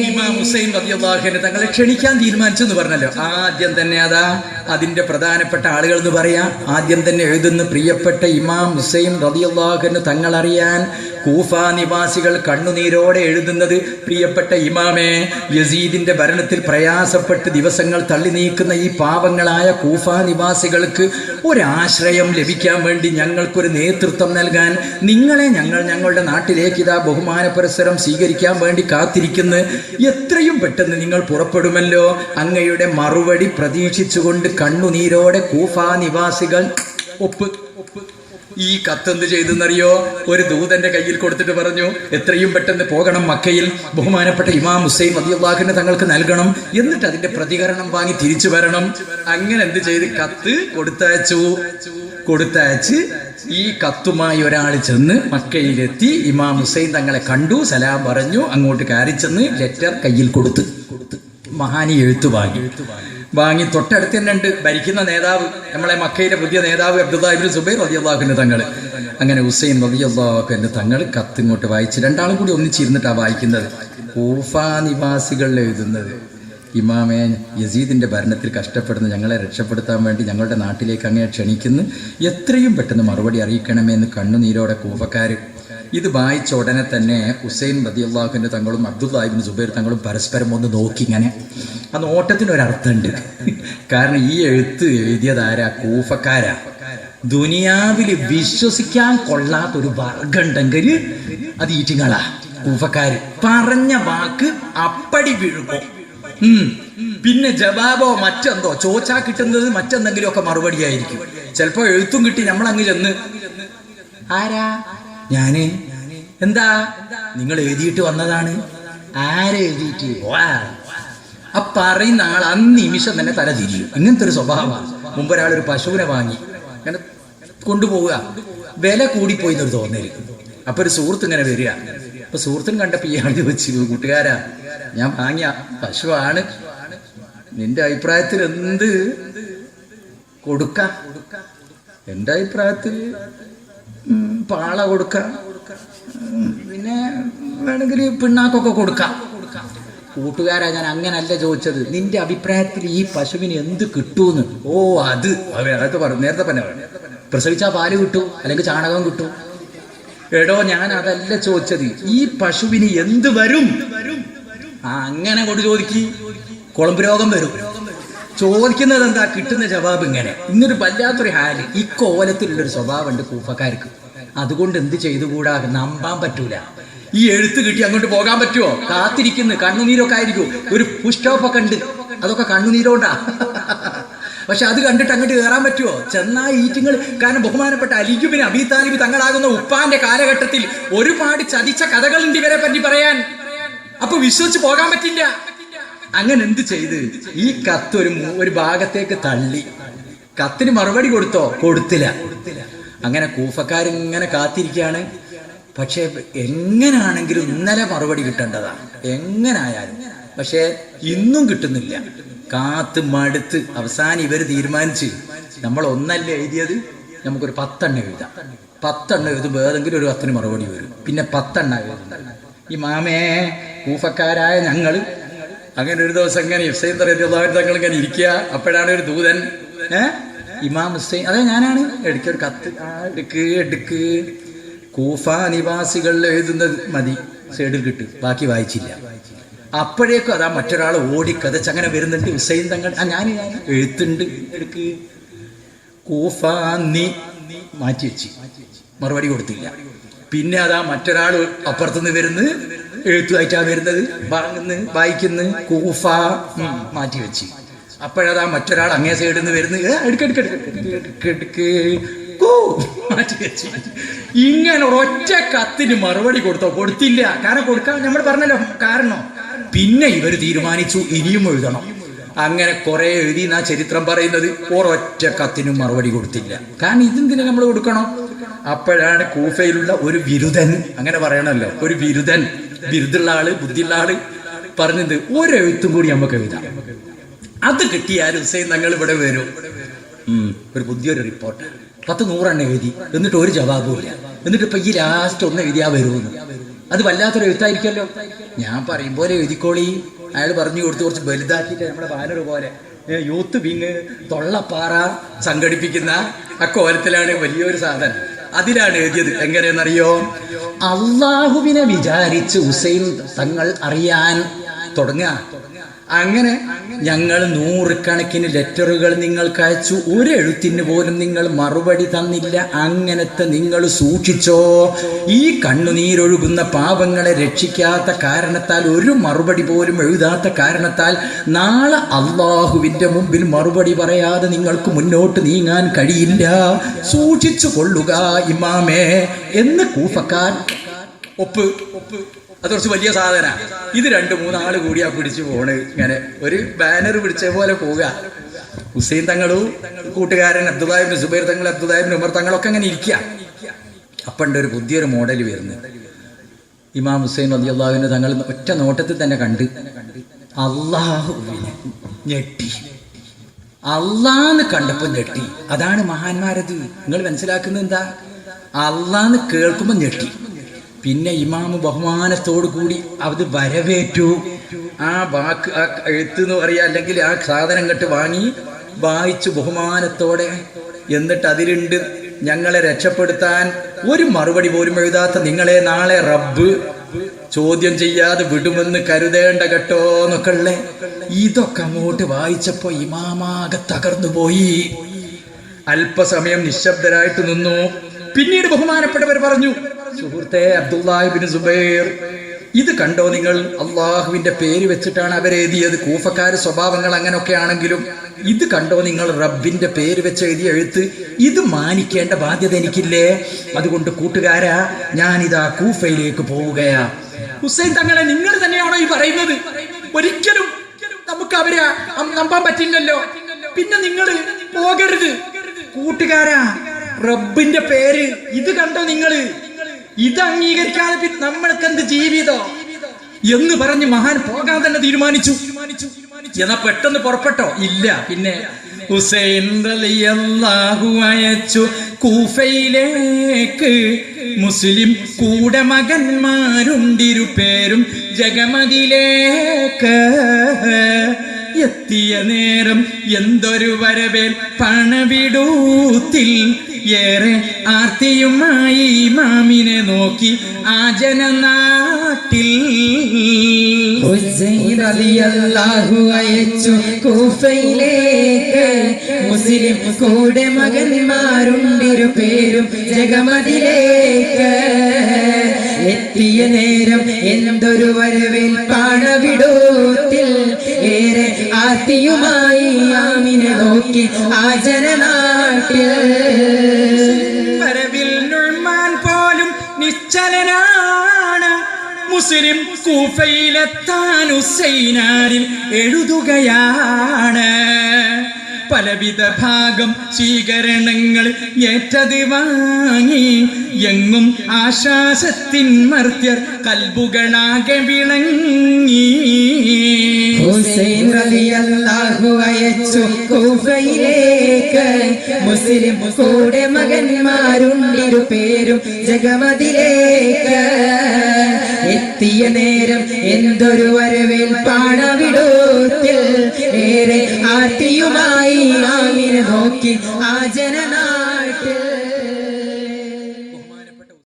ഇമാം ഹുസൈൻ റളിയല്ലാഹു അൻഹു തങ്ങളെ ക്ഷണിക്കാൻ തീരുമാനിച്ചു എന്ന് പറഞ്ഞല്ലോ. ആദ്യം തന്നെ അതിന്റെ പ്രധാനപ്പെട്ട ആളുകൾ എന്ന് പറയാം. ആദ്യം തന്നെ എഴുതുന്ന പ്രിയപ്പെട്ട ഇമാം ഹുസൈൻ റളിയല്ലാഹു അൻഹു തങ്ങൾ അറിയാൻ കൂഫ നിവാസികൾ കണ്ണുനീരോടെ എഴുതുന്നത്, പ്രിയപ്പെട്ട ഇമാമേ, യസീദിന്റെ ഭരണത്തിൽ പ്രയാസപ്പെട്ട് ദിവസങ്ങൾ തള്ളി നീക്കുന്ന ഈ പാവങ്ങളായ കൂഫ നിവാസികൾക്ക് ഒരാശ്രയം ലഭിക്കാൻ വേണ്ടി ഞങ്ങൾക്കൊരു നേതൃത്വം നൽകാൻ നിങ്ങളെ ഞങ്ങളുടെ നാട്ടിലേക്ക് ബഹുമാന പുരസ്സരം സ്വീകരിക്കാൻ വേണ്ടി കാത്തിരിക്കുന്നു. എത്രയും പെട്ടെന്ന് നിങ്ങൾ പുറപ്പെടുമല്ലോ. അങ്ങയുടെ മറുപടി പ്രതീക്ഷിച്ചുകൊണ്ട് കണ്ണുനീരോടെ കൂഫ നിവാസികൾ ഒപ്പ്. ഈ കത്തെന്ത് ചെയ്തെന്നറിയോ? ഒരു ദൂതന്റെ കയ്യിൽ കൊടുത്തിട്ട് പറഞ്ഞു, എത്രയും പെട്ടെന്ന് പോകണം മക്കയിൽ, ബഹുമാനപ്പെട്ട ഇമാം ഹുസൈൻ റളിയല്ലാഹു അൻഹു തങ്ങൾക്ക് നൽകണം, എന്നിട്ട് അതിന്റെ പ്രതികരണം വാങ്ങി തിരിച്ചു വരണം. അങ്ങനെ എന്ത് ചെയ്ത് കത്ത് കൊടുത്തയച്ച് ഈ കത്തുമായി ഒരാൾ ചെന്ന് മക്കയിലെത്തി. ഇമാം ഹുസൈൻ തങ്ങളെ കണ്ടു, സലാം പറഞ്ഞു, അങ്ങോട്ട് കയറി ചെന്ന് ലെറ്റർ കയ്യിൽ കൊടുത്ത് മഹാനി എഴുത്തു വാങ്ങി തൊട്ടടുത്ത് തന്നെ ഉണ്ട് ഭരിക്കുന്ന നേതാവ്, നമ്മളെ മക്കയിലെ പുതിയ നേതാവ് അബ്ദുല്ലാഹി ഇബ്നു സുബൈർ റളിയല്ലാഹു അൻഹു തങ്ങൾ. അങ്ങനെ ഹുസൈൻ റളിയല്ലാഹു അൻഹു തങ്ങൾ കത്ത് ഇങ്ങോട്ട് വായിച്ച്, രണ്ടാളും കൂടി ഒന്നിച്ചിരുന്നിട്ടാണ് വായിക്കുന്നത്. കൂഫ നിവാസികൾ എഴുതുന്നത്, ഇമാമേ, യസീദിന്റെ ഭരണത്തിൽ കഷ്ടപ്പെടുന്ന ഞങ്ങളെ രക്ഷപ്പെടുത്താൻ വേണ്ടി ഞങ്ങളുടെ നാട്ടിലേക്ക് അങ്ങേ ക്ഷണിക്കുന്നു, എത്രയും പെട്ടെന്ന് മറുപടി അറിയിക്കണമെന്ന് കണ്ണുനീരോടെ കൂഫക്കാർ. ഇത് വായിച്ച ഉടനെ തന്നെ ഹുസൈൻ റളിയല്ലാഹു അൻഹു തങ്ങളും അബ്ദുല്ലാഹി ഇബ്നു സുബൈർ തങ്ങളും പരസ്പരം ഒന്ന് നോക്കി. ഇങ്ങനെ ആ നോട്ടത്തിനൊരർത്ഥമുണ്ട്. കാരണം ഈ എഴുതിയതാരാ? കൂഫക്കാരാ. ദുനിയാവിൽ വിശ്വസിക്കാൻ കൊള്ളാത്തൊരു വർഗമുണ്ടെങ്കിൽ അത് ഈറ്റിങ്ങളാ, കൂഫക്കാര്. പറഞ്ഞ വാക്ക് അപ്പടി വീഴുമോ, പിന്നെ ജവാബോ മറ്റെന്തോ ചോദിച്ചാ കിട്ടുന്നത് മറ്റെന്തെങ്കിലും ഒക്കെ മറുപടിയായിരിക്കും. ചിലപ്പോ എഴുത്തും കിട്ടി നമ്മളങ്ങ് ചെന്ന്, ആരാ? ഞാന്. എന്താ? നിങ്ങൾ എഴുതിയിട്ട് വന്നതാണ്. ആരെ എഴുതിയിട്ട്? പറയുന്ന ആൾ നിമിഷം തന്നെ തല തിരിയും. ഇങ്ങനത്തെ ഒരു സ്വഭാവമാണ്. മുമ്പ് ഒരാളൊരു പശുവിനെ വാങ്ങി അങ്ങനെ കൊണ്ടുപോവുക, വില കൂടിപ്പോയി എന്നൊരു തോന്നല്. അപ്പൊ ഒരു സുഹൃത്ത് ഇങ്ങനെ വരിക. അപ്പൊ സുഹൃത്തും കണ്ടപ്പോ ഇയാൾ ചോദിച്ചു, കൂട്ടുകാരാ, ഞാൻ വാങ്ങിയ പശുവാണ്, നിന്റെ അഭിപ്രായത്തിൽ എന്ത് കൊടുക്ക? എന്റെ അഭിപ്രായത്തിൽ പാള കൊടുക്കാം, പിന്നെ വേണമെങ്കിൽ പിണ്ണാക്കൊക്കെ കൊടുക്കാം. കൂട്ടുകാരാ, ഞാൻ അങ്ങനല്ല ചോദിച്ചത്, നിന്റെ അഭിപ്രായത്തിൽ ഈ പശുവിന് എന്ത് കിട്ടൂന്ന്? ഓ, അത് നേരത്തെ തന്നെ പ്രസവിച്ചാ പാല് കിട്ടൂ, അല്ലെങ്കിൽ ചാണകം കിട്ടൂ. എടോ, ഞാൻ അതല്ല ചോദിച്ചത്, ഈ പശുവിന് എന്ത് വരും? അങ്ങനെ കൊണ്ട് ചോദിക്കി, കുളമ്പ് രോഗം വരും. ചോദിക്കുന്നത് എന്താ, കിട്ടുന്ന ജവാബ് ഇങ്ങനെ. ഇന്നൊരു വല്ലാത്തൊരു ഹാല്, ഈ കോലത്തിലുള്ളൊരു സ്വഭാവമുണ്ട് കൂഫക്കാർക്ക്. അതുകൊണ്ട് എന്ത് ചെയ്തുകൂടാ? നമ്പാൻ പറ്റൂല. ഈ എഴുത്ത് കിട്ടി അങ്ങോട്ട് പോകാൻ പറ്റുമോ? കാത്തിരിക്കുന്നു, കണ്ണുനീരൊക്കെ ആയിരിക്കും. ഒരു പുഷ്ടോപ്പൊക്കെ ഉണ്ട്, അതൊക്കെ കണ്ണുനീരോണ്ടാ. പക്ഷെ അത് കണ്ടിട്ട് അങ്ങോട്ട് കയറാൻ പറ്റുമോ? ചെന്നാ ഈറ്റിങ്ങൾ. കാരണം ബഹുമാനപ്പെട്ട അലി ഇബ്നു അബീ താലിബ് തങ്ങളാകുന്ന ഉപ്പാന്റെ കാലഘട്ടത്തിൽ ഒരുപാട് ചതിച്ച കഥകളുണ്ട് ഇവരെ പറ്റി പറയാൻ. അപ്പൊ വിശ്വസിച്ച് പോകാൻ പറ്റില്ല. അങ്ങനെ എന്ത് ചെയ്ത് ഈ കത്ത് ഒരു ഭാഗത്തേക്ക് തള്ളി. കത്തിന് മറുപടി കൊടുത്തോ? കൊടുത്തില്ല. അങ്ങനെ കൂഫക്കാരിങ്ങനെ കാത്തിരിക്കുകയാണ്. പക്ഷെ എങ്ങനാണെങ്കിലും ഇന്നലെ മറുപടി കിട്ടേണ്ടതാണ്, എങ്ങനായാലും. പക്ഷെ ഇന്നും കിട്ടുന്നില്ല. കാത്ത് മടുത്ത് അവസാനം ഇവർ തീരുമാനിച്ച്, നമ്മൾ ഒന്നല്ല എഴുതിയത്, നമുക്കൊരു 10 എണ്ണം എഴുതാം. 10 എണ്ണം എഴുതുമ്പോൾ ഏതെങ്കിലും ഒരു 10ന് മറുപടി വരും. പിന്നെ 10 എണ്ണം എഴുതുന്നത്. ഈ മാമേ, കൂഫക്കാരായ ഞങ്ങൾ അങ്ങനെ ഒരു ദിവസം ഇങ്ങനെ ഹുസൈൻ റളിയല്ലാഹു അൻഹു തങ്ങൾ ഇങ്ങനെ ഇരിക്കുക. അപ്പോഴാണ് ഒരു ദൂതൻ, ഇമാം ഹുസൈൻ, അതെ ഞാനാണ്, എടുക്കൊരു കത്ത്, എടുക്ക്. കൂഫ നിവാസികൾ എഴുതുന്നത് മതി, സൈഡിൽ കിട്ടും, ബാക്കി വായിച്ചില്ല. അപ്പോഴേക്കും അതാ മറ്റൊരാൾ ഓടിക്കതച്ച് അങ്ങനെ വരുന്നുണ്ട്. ഹുസൈൻ തങ്ങൾ, ഞാൻ എഴുത്തുണ്ട്, എടുക്ക്. കൂഫ നീ മാറ്റി വെച്ച് മറുപടി കൊടുത്തില്ല. പിന്നെ അതാ മറ്റൊരാൾ അപ്പുറത്തുനിന്ന് വരുന്നത്, എഴുത്തുമായിട്ടാ വരുന്നത്, വായിക്കുന്നു. കൂഫ മാറ്റി വെച്ച്. അപ്പോഴതാ മറ്റൊരാൾ അങ്ങേ സൈഡിൽ നിന്ന് വരുന്നത്, എടുക്ക് മാറ്റി വെച്ച്. ഇങ്ങനെ ഒറ്റ കത്തിന് മറുപടി കൊടുത്തില്ല. കാരണം കൊടുക്കാൻ നമ്മൾ പറഞ്ഞല്ലോ കാരണം. പിന്നെ ഇവർ തീരുമാനിച്ചു ഇനിയും എഴുതണം. അങ്ങനെ കുറെ എഴുതി എന്നാ ചരിത്രം പറയുന്നത്. ഒരൊറ്റ കത്തിനും മറുപടി കൊടുത്തില്ല. കാരണം ഇതെന്തിനാ നമ്മൾ കൊടുക്കണം? അപ്പോഴാണ് കൂഫയിലുള്ള ഒരു ബിരുദൻ, അങ്ങനെ പറയണല്ലോ, ഒരു ബിരുദുള്ള ആള്, ബുദ്ധിയുള്ള ആള് പറഞ്ഞത്, ഒരെഴുത്തും കൂടി നമുക്ക് എഴുതാം. അത് കിട്ടിയാൽ ഹുസൈൻ തങ്ങൾ ഇവിടെ വരും. ഒരു പുതിയൊരു റിപ്പോർട്ട് 100 എണ്ണം എഴുതി, എന്നിട്ട് ഒരു ജവാബും ഇല്ല. എന്നിട്ട് ഇപ്പൊ ഈ ലാസ്റ്റ് ഒന്ന് എഴുതിയാ വരുമെന്ന്. അത് വല്ലാത്തൊരു എഴുത്തായിരിക്കുമല്ലോ. ഞാൻ പറയും പോലെ എഴുതിക്കോളി. അയാൾ പറഞ്ഞു കൊടുത്ത് കുറച്ച് വലുതാക്കിയിട്ട് നമ്മുടെ ബാനർ പോലെ യൂത്ത് വിങ് തൊള്ളപ്പാറ സംഘടിപ്പിക്കുന്ന അക്കോലത്തിലാണ് വലിയൊരു സാധനം. അതിലാണ് എഴുതിയത്. എങ്ങനെയെന്നറിയോ? അള്ളാഹുവിനെ വിചാരിച്ച് ഹുസൈൻ തങ്ങൾ അറിയാൻ തുടങ്ങുക. അങ്ങനെ ഞങ്ങൾ 100 കണക്കിന് ലെറ്ററുകൾ നിങ്ങൾക്ക് അയച്ചു, ഒരു എഴുത്തിന് പോലും നിങ്ങൾ മറുപടി തന്നില്ല. അങ്ങനത്തെ നിങ്ങൾ സൂക്ഷിച്ചോ. ഈ കണ്ണുനീരൊഴുകുന്ന പാപങ്ങളെ രക്ഷിക്കാത്ത കാരണത്താൽ, ഒരു മറുപടി പോലും എഴുതാത്ത കാരണത്താൽ നാളെ അള്ളാഹുവിൻ്റെ മുമ്പിൽ മറുപടി പറയാതെ നിങ്ങൾക്ക് മുന്നോട്ട് നീങ്ങാൻ കഴിയില്ല. സൂക്ഷിച്ചു കൊള്ളുക ഇമാമേ എന്ന് കൂഫക്കാർ ഒപ്പ്. അത് കുറച്ച് വലിയ സാധന. ഇത് 2-3 ആള് കൂടിയാ പിടിച്ചു പോണ്. ഇങ്ങനെ ഒരു ബാനർ പിടിച്ച പോലെ പോവുക. ഹുസൈൻ തങ്ങളും കൂട്ടുകാരൻ അബ്ദുല്ലാഹി ഇബ്നു സുബൈർ തങ്ങൾ, അബ്ദുല്ലാഹി ഇബ്നു ഉമർ തങ്ങളൊക്കെ അങ്ങനെ ഇരിക്കുക. അപ്പണ്ട് ഒരു പുതിയൊരു മോഡൽ വരുന്നു. ഇമാം ഹുസൈൻ റളിയല്ലാഹു അൻഹു തങ്ങൾ ഒറ്റ നോട്ടത്തിൽ തന്നെ കണ്ട് അള്ളാഹുവിനെ ഞെട്ടി. അള്ളാന്ന് കണ്ടപ്പോൾ ഞെട്ടി. അതാണ് മഹാന്മാരത്. നിങ്ങൾ മനസ്സിലാക്കുന്നത് എന്താ? അള്ളാന്ന് കേൾക്കുമ്പോൾ ഞെട്ടി. പിന്നെ ഇമാമ് ബഹുമാനത്തോടു കൂടി അത് വരവേറ്റു. ആ വാക്ക്, ആ എഴുത്ത് എന്ന് പറയുക, അല്ലെങ്കിൽ ആ സാധനം കെട്ട് വാങ്ങി വായിച്ചു ബഹുമാനത്തോടെ. എന്നിട്ട് അതിലുണ്ട്, ഞങ്ങളെ രക്ഷപ്പെടുത്താൻ ഒരു മറുപടി പോലും എഴുതാത്ത നിങ്ങളെ നാളെ റബ്ബ് ചോദ്യം ചെയ്യാതെ വിടുമെന്ന് കരുതേണ്ട കേട്ടോ എന്നൊക്കെ ഉള്ളേ. ഇതൊക്കെ അങ്ങോട്ട് വായിച്ചപ്പോ ഇമാമാകെ തകർന്നു പോയി. അല്പസമയം നിശബ്ദരായിട്ട് നിന്നു. പിന്നീട് ബഹുമാനപ്പെട്ടവർ പറഞ്ഞു, സുഹൃത്തെ അബ്ദുല്ലാഹി ഇബ്നു സുബൈർ, ഇത് കണ്ടോ നിങ്ങൾ? അള്ളാഹുവിന്റെ പേര് വെച്ചിട്ടാണ് അവരെഴുതിയത്. കൂഫക്കാര് സ്വഭാവങ്ങൾ അങ്ങനെയൊക്കെ ആണെങ്കിലും ഇത് കണ്ടോ നിങ്ങൾ? റബ്ബിന്റെ പേര് വെച്ച് എഴുതിയ എഴുത്ത്. ഇത് മാനിക്കേണ്ട ബാധ്യത എനിക്കില്ലേ? അതുകൊണ്ട് കൂട്ടുകാരാ, ഞാനിതാ കൂഫയിലേക്ക് പോവുകയാ. ഹുസൈൻ തങ്ങളെ, നിങ്ങൾ തന്നെയാണോ ഈ പറയുന്നത്? ഒരിക്കലും നമുക്ക് അവരെ നമ്പാൻ പറ്റില്ലല്ലോ. പിന്നെ നിങ്ങൾ പോകരുത്. കൂട്ടുകാരാ, റബ്ബിന്റെ പേര് ഇത് കണ്ടോ നിങ്ങൾ? ഇത് അംഗീകരിക്കാതെ നമ്മൾക്ക് എന്ത് ജീവിതം എന്ന് പറഞ്ഞ് മഹാൻ പോകാൻ തന്നെ തീരുമാനിച്ചു. എന്നാ പെട്ടെന്ന് പുറപ്പെട്ടോ? ഇല്ല. പിന്നെ ഹുസൈൻ റളിയല്ലാഹു അയച്ചു കൂഫയിലേക്ക് മുസ്ലിം കൂടെ മകന്മാരുണ്ടിരു പേരും ജഗമതിലേക്ക്. എത്തിയ നേരം എന്തൊരു വരവേൽ പണവിടൂത്തിൽ, ഏറെ ആർത്തിയുമായി ഇമാമിനെ നോക്കി ആ ജനനാട്ടിൽ. ഹുസൈൻ റളിയല്ലാഹു അയച്ചു കൂഫയിലേക്ക് മുസ്ലിം കൂടെ മകന്മാരുണ്ടിരു പേരും ജഗമതിലേക്ക്. എത്തിയ നേരം എന്തൊരു വരവേൽപ്പാണ് വിടൂത്തിൽ, ഏറെ ആർത്തിയുമായി ആമിനെ നോക്കി ആ ജനനാട്ടിൽ. വരവിൽ നുഅ്മാൻ പോലും നിശ്ചലനാണ്. മുസ്ലിം കൂഫയിലെത്താൻ ഹുസൈനാരിൽ എഴുതുകയാണ്. പലവിധ ഭാഗം സ്വീകരണങ്ങൾ ഏറ്റത് വാങ്ങി. എങ്ങും ആശ്വാസത്തിൻ മർത്യർ കൽബുകളാകെ വിളങ്ങി. ഹുസൈൻ റളിയല്ലാഹു അയച്ചു കൂഫയിലേക്ക് മുസ്ലിം കൂടെ മകന്മാരുണ്ടിരു പേരും ജഗമതിലേക്ക്. എത്തിയ നേരം എന്തൊരു വരവേൽപ്പാണ് വിടൂത്തിൽ, ഏറെ ആർത്തിയുമായി ആമിനെ നോക്കി ആ ജനന